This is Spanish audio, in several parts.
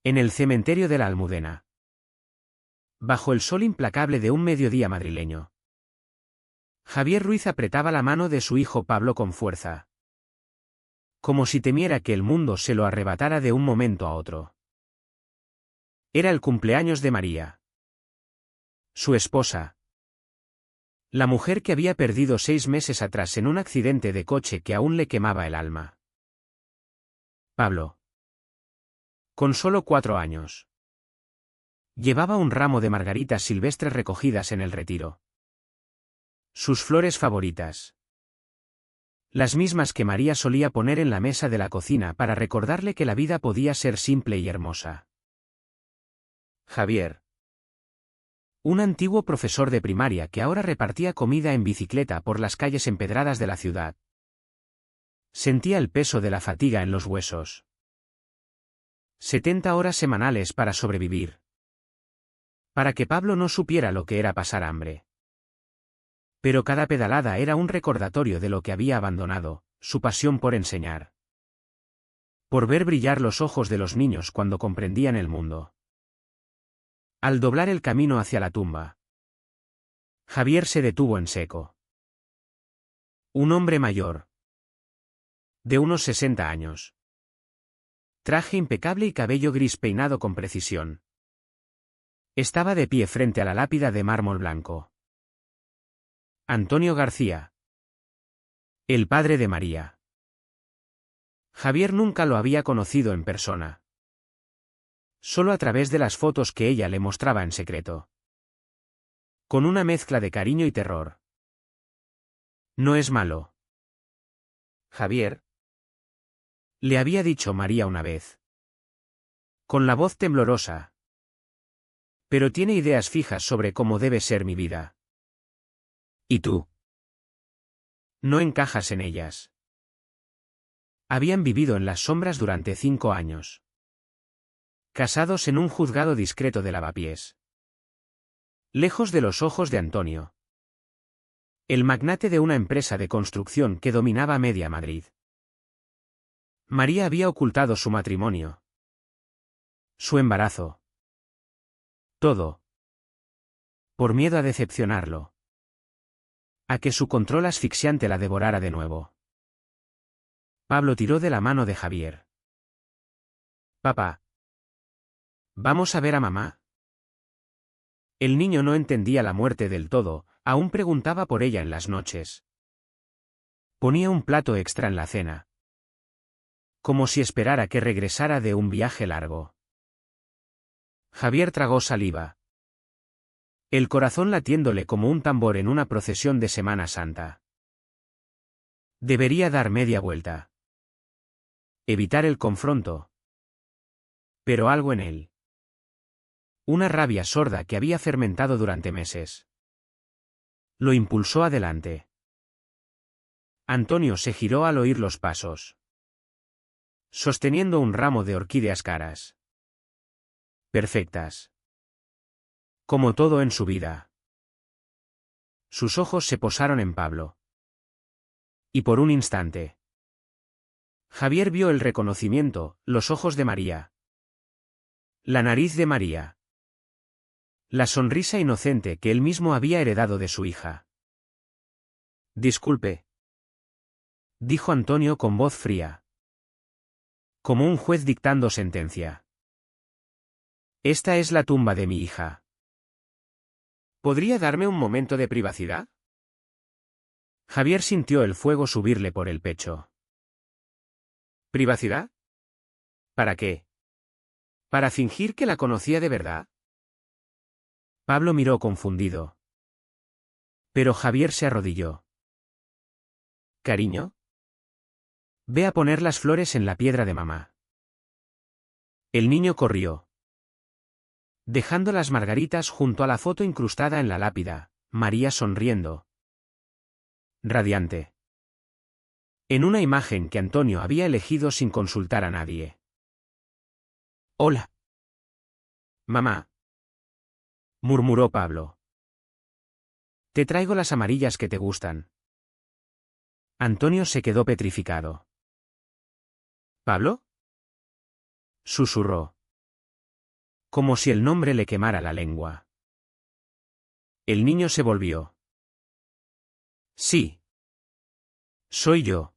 En el cementerio de la Almudena. Bajo el sol implacable de un mediodía madrileño. Javier Ruiz apretaba la mano de su hijo Pablo con fuerza. Como si temiera que el mundo se lo arrebatara de un momento a otro. Era el cumpleaños de María. Su esposa. La mujer que había perdido 6 meses atrás en un accidente de coche que aún le quemaba el alma. Pablo. Con solo 4 años. Llevaba un ramo de margaritas silvestres recogidas en el retiro. Sus flores favoritas. Las mismas que María solía poner en la mesa de la cocina para recordarle que la vida podía ser simple y hermosa. Javier. Un antiguo profesor de primaria que ahora repartía comida en bicicleta por las calles empedradas de la ciudad. Sentía el peso de la fatiga en los huesos. 70 horas semanales para sobrevivir. Para que Pablo no supiera lo que era pasar hambre. Pero cada pedalada era un recordatorio de lo que había abandonado, su pasión por enseñar. Por ver brillar los ojos de los niños cuando comprendían el mundo. Al doblar el camino hacia la tumba, Javier se detuvo en seco. Un hombre mayor. De unos 60 años. Traje impecable y cabello gris peinado con precisión. Estaba de pie frente a la lápida de mármol blanco. Antonio García. El padre de María. Javier nunca lo había conocido en persona. Solo a través de las fotos que ella le mostraba en secreto. Con una mezcla de cariño y terror. No es malo. Javier. Le había dicho María una vez. Con la voz temblorosa. Pero tiene ideas fijas sobre cómo debe ser mi vida. ¿Y tú? No encajas en ellas. Habían vivido en las sombras durante 5 años. Casados en un juzgado discreto de Lavapiés. Lejos de los ojos de Antonio. El magnate de una empresa de construcción que dominaba media Madrid. María había ocultado su matrimonio. Su embarazo. Todo. Por miedo a decepcionarlo. A que su control asfixiante la devorara de nuevo. Pablo tiró de la mano de Javier. Papá. ¿Vamos a ver a mamá? El niño no entendía la muerte del todo, aún preguntaba por ella en las noches. Ponía un plato extra en la cena. Como si esperara que regresara de un viaje largo. Javier tragó saliva. El corazón latiéndole como un tambor en una procesión de Semana Santa. Debería dar media vuelta. Evitar el confronto. Pero algo en él. Una rabia sorda que había fermentado durante meses. Lo impulsó adelante. Antonio se giró al oír los pasos. Sosteniendo un ramo de orquídeas caras. Perfectas. Como todo en su vida. Sus ojos se posaron en Pablo. Y por un instante. Javier vio el reconocimiento, los ojos de María. La nariz de María. La sonrisa inocente que él mismo había heredado de su hija. Disculpe. Dijo Antonio con voz fría. Como un juez dictando sentencia. Esta es la tumba de mi hija. ¿Podría darme un momento de privacidad? Javier sintió el fuego subirle por el pecho. ¿Privacidad? ¿Para qué? ¿Para fingir que la conocía de verdad? Pablo miró confundido. Pero Javier se arrodilló. ¿Cariño? Ve a poner las flores en la piedra de mamá. El niño corrió. Dejando las margaritas junto a la foto incrustada en la lápida, María sonriendo. Radiante. En una imagen que Antonio había elegido sin consultar a nadie. Hola. Mamá. Murmuró Pablo. Te traigo las amarillas que te gustan. Antonio se quedó petrificado. ¿Pablo? Susurró. Como si el nombre le quemara la lengua. El niño se volvió. Sí. Soy yo.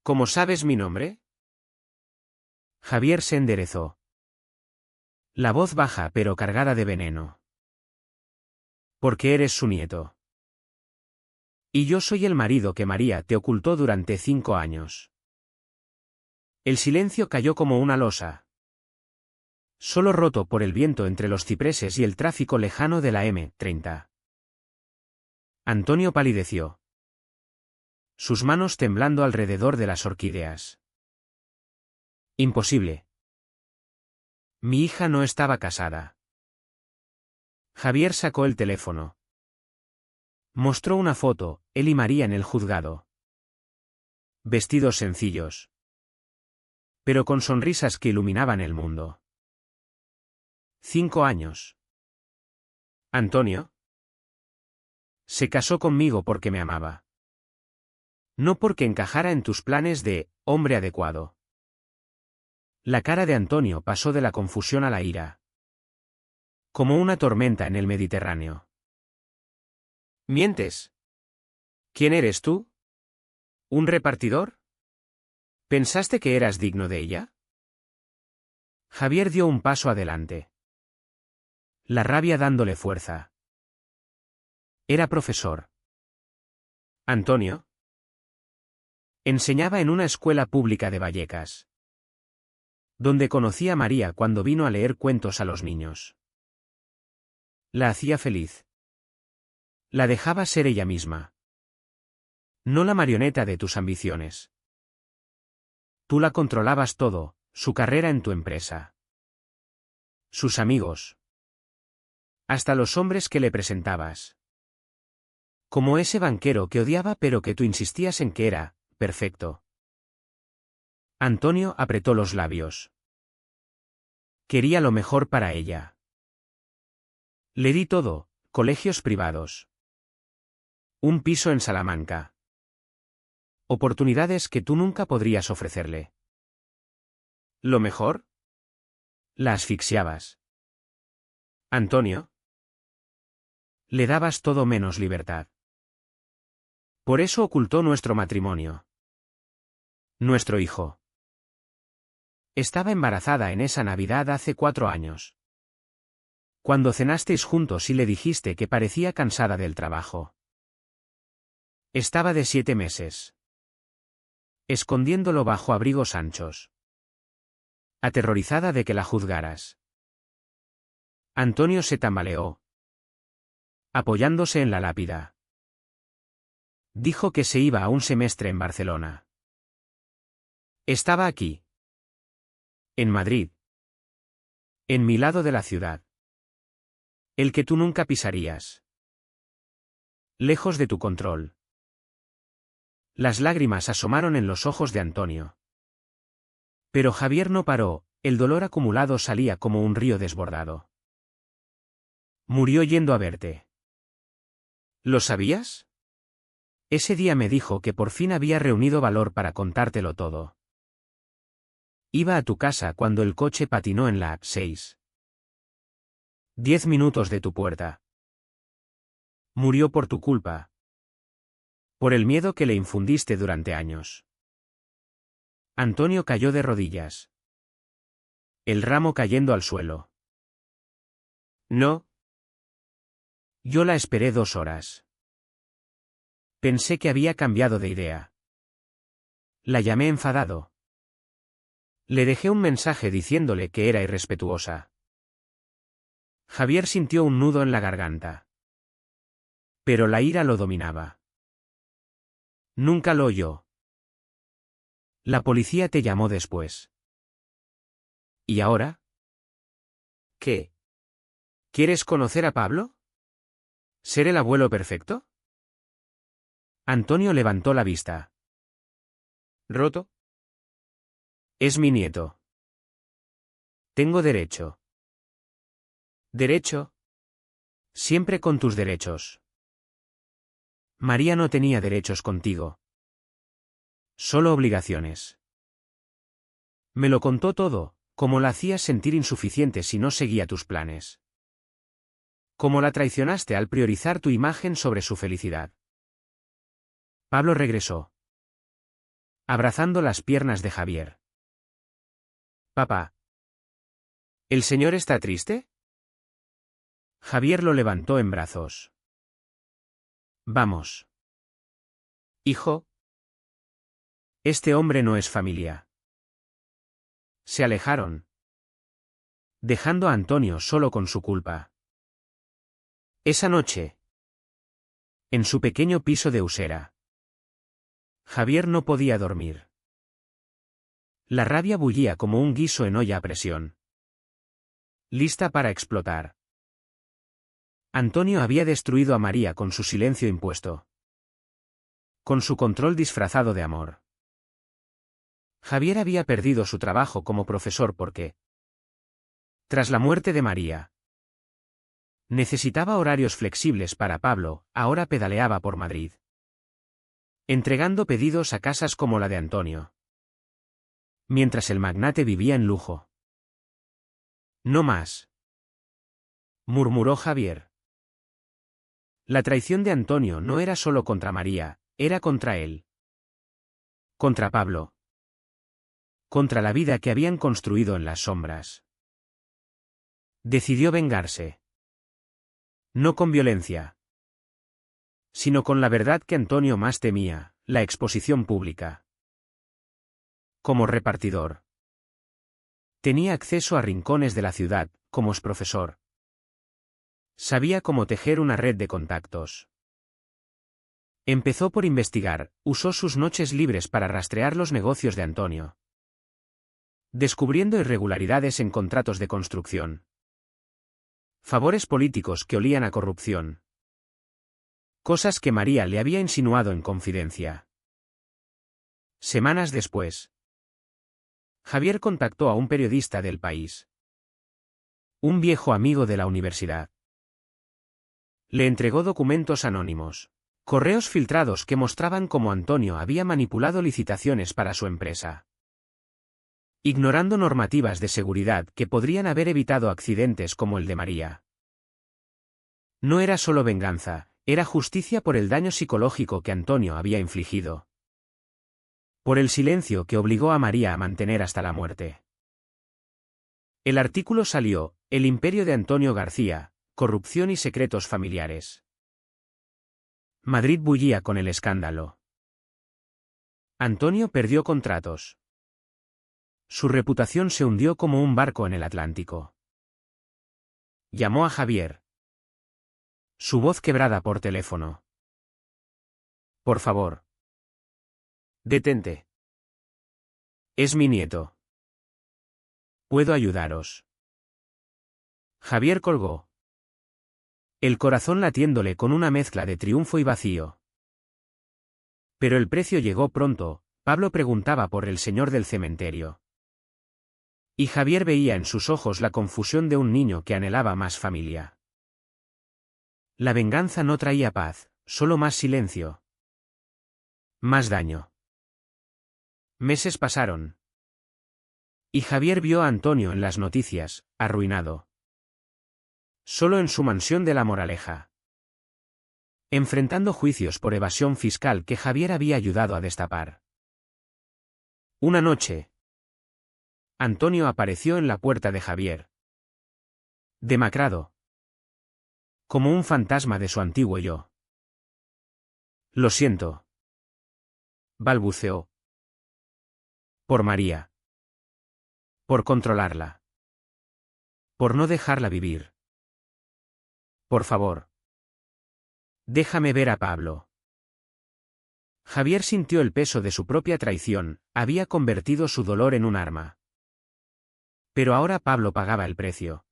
¿Cómo sabes mi nombre? Javier se enderezó. La voz baja pero cargada de veneno. Porque eres su nieto. Y yo soy el marido que María te ocultó durante 5 años. El silencio cayó como una losa. Solo roto por el viento entre los cipreses y el tráfico lejano de la M30. Antonio palideció. Sus manos temblando alrededor de las orquídeas. Imposible. Mi hija no estaba casada. Javier sacó el teléfono. Mostró una foto, él y María en el juzgado. Vestidos sencillos. Pero con sonrisas que iluminaban el mundo. 5 años. Antonio se casó conmigo porque me amaba. No porque encajara en tus planes de hombre adecuado. La cara de Antonio pasó de la confusión a la ira. Como una tormenta en el Mediterráneo. ¿Mientes? ¿Quién eres tú? ¿Un repartidor? ¿Pensaste que eras digno de ella? Javier dio un paso adelante. La rabia dándole fuerza. Era profesor. Antonio enseñaba en una escuela pública de Vallecas, donde conocí a María cuando vino a leer cuentos a los niños. La hacía feliz. La dejaba ser ella misma. No la marioneta de tus ambiciones. Tú la controlabas todo, su carrera en tu empresa. Sus amigos. Hasta los hombres que le presentabas. Como ese banquero que odiaba pero que tú insistías en que era perfecto. Antonio apretó los labios. Quería lo mejor para ella. Le di todo, colegios privados. Un piso en Salamanca. Oportunidades que tú nunca podrías ofrecerle. ¿Lo mejor? La asfixiabas. Antonio. Le dabas todo menos libertad. Por eso ocultó nuestro matrimonio. Nuestro hijo. Estaba embarazada en esa Navidad hace 4 años. Cuando cenasteis juntos y le dijiste que parecía cansada del trabajo. Estaba de 7 meses. Escondiéndolo bajo abrigos anchos. Aterrorizada de que la juzgaras. Antonio se tambaleó. Apoyándose en la lápida. Dijo que se iba a un semestre en Barcelona. Estaba aquí. En Madrid. En mi lado de la ciudad. El que tú nunca pisarías. Lejos de tu control. Las lágrimas asomaron en los ojos de Antonio. Pero Javier no paró, el dolor acumulado salía como un río desbordado. Murió yendo a verte. ¿Lo sabías? Ese día me dijo que por fin había reunido valor para contártelo todo. Iba a tu casa cuando el coche patinó en la 6. 10 minutos de tu puerta. Murió por tu culpa. Por el miedo que le infundiste durante años. Antonio cayó de rodillas. El ramo cayendo al suelo. No. Yo la esperé 2 horas. Pensé que había cambiado de idea. La llamé enfadado. Le dejé un mensaje diciéndole que era irrespetuosa. Javier sintió un nudo en la garganta. Pero la ira lo dominaba. Nunca lo oyó. La policía te llamó después. ¿Y ahora? ¿Qué? ¿Quieres conocer a Pablo? ¿Ser el abuelo perfecto? Antonio levantó la vista. ¿Roto? Es mi nieto. Tengo derecho. ¿Derecho? Siempre con tus derechos. María no tenía derechos contigo. Solo obligaciones. Me lo contó todo, Cómo la hacías sentir insuficiente si no seguía tus planes. Cómo la traicionaste al priorizar tu imagen sobre su felicidad. Pablo regresó, abrazando las piernas de Javier. Papá. ¿El señor está triste? Javier lo levantó en brazos. Vamos. Hijo. Este hombre no es familia. Se alejaron, dejando a Antonio solo con su culpa. Esa noche, en su pequeño piso de Usera, Javier no podía dormir. La rabia bullía como un guiso en olla a presión, lista para explotar. Antonio había destruido a María con su silencio impuesto, con su control disfrazado de amor. Javier había perdido su trabajo como profesor porque, tras la muerte de María, necesitaba horarios flexibles para Pablo. Ahora pedaleaba por Madrid, entregando pedidos a casas como la de Antonio, mientras el magnate vivía en lujo. No más, murmuró Javier. La traición de Antonio no era solo contra María, era contra él. Contra Pablo. Contra la vida que habían construido en las sombras. Decidió vengarse. No con violencia, sino con la verdad que Antonio más temía, la exposición pública. Como repartidor, tenía acceso a rincones de la ciudad. Como profesor, sabía cómo tejer una red de contactos. Empezó por investigar, usó sus noches libres para rastrear los negocios de Antonio, descubriendo irregularidades en contratos de construcción, favores políticos que olían a corrupción, cosas que María le había insinuado en confidencia. Semanas después, Javier contactó a un periodista del País, un viejo amigo de la universidad. Le entregó documentos anónimos, correos filtrados que mostraban cómo Antonio había manipulado licitaciones para su empresa, ignorando normativas de seguridad que podrían haber evitado accidentes como el de María. No era solo venganza, era justicia por el daño psicológico que Antonio había infligido, por el silencio que obligó a María a mantener hasta la muerte. El artículo salió: El imperio de Antonio García, corrupción y secretos familiares. Madrid bullía con el escándalo. Antonio perdió contratos. Su reputación se hundió como un barco en el Atlántico. Llamó a Javier, su voz quebrada por teléfono. Por favor. Detente. Es mi nieto. ¿Puedo ayudaros? Javier colgó, el corazón latiéndole con una mezcla de triunfo y vacío. Pero el precio llegó pronto. Pablo preguntaba por el señor del cementerio. Y Javier veía en sus ojos la confusión de un niño que anhelaba más familia. La venganza no traía paz, solo más silencio. Más daño. Meses pasaron. Y Javier vio a Antonio en las noticias, arruinado. Solo en su mansión de La Moraleja, enfrentando juicios por evasión fiscal que Javier había ayudado a destapar. Una noche, Antonio apareció en la puerta de Javier, demacrado, como un fantasma de su antiguo yo. Lo siento, balbuceó. Por María. Por controlarla. Por no dejarla vivir. Por favor. Déjame ver a Pablo. Javier sintió el peso de su propia traición, había convertido su dolor en un arma. Pero ahora Pablo pagaba el precio.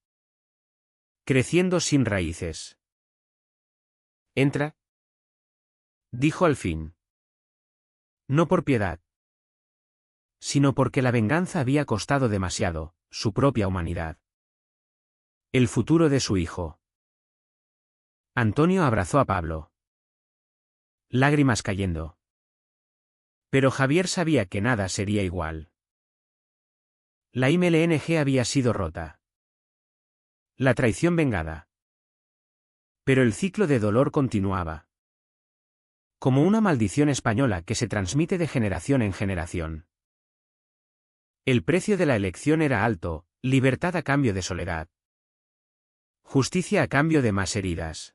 Creciendo sin raíces. Entra, dijo al fin. No por piedad, sino porque la venganza había costado demasiado, su propia humanidad. El futuro de su hijo. Antonio abrazó a Pablo, lágrimas cayendo. Pero Javier sabía que nada sería igual. La IMLNG había sido rota. La traición vengada. Pero el ciclo de dolor continuaba. Como una maldición española que se transmite de generación en generación. El precio de la elección era alto, libertad a cambio de soledad. Justicia a cambio de más heridas.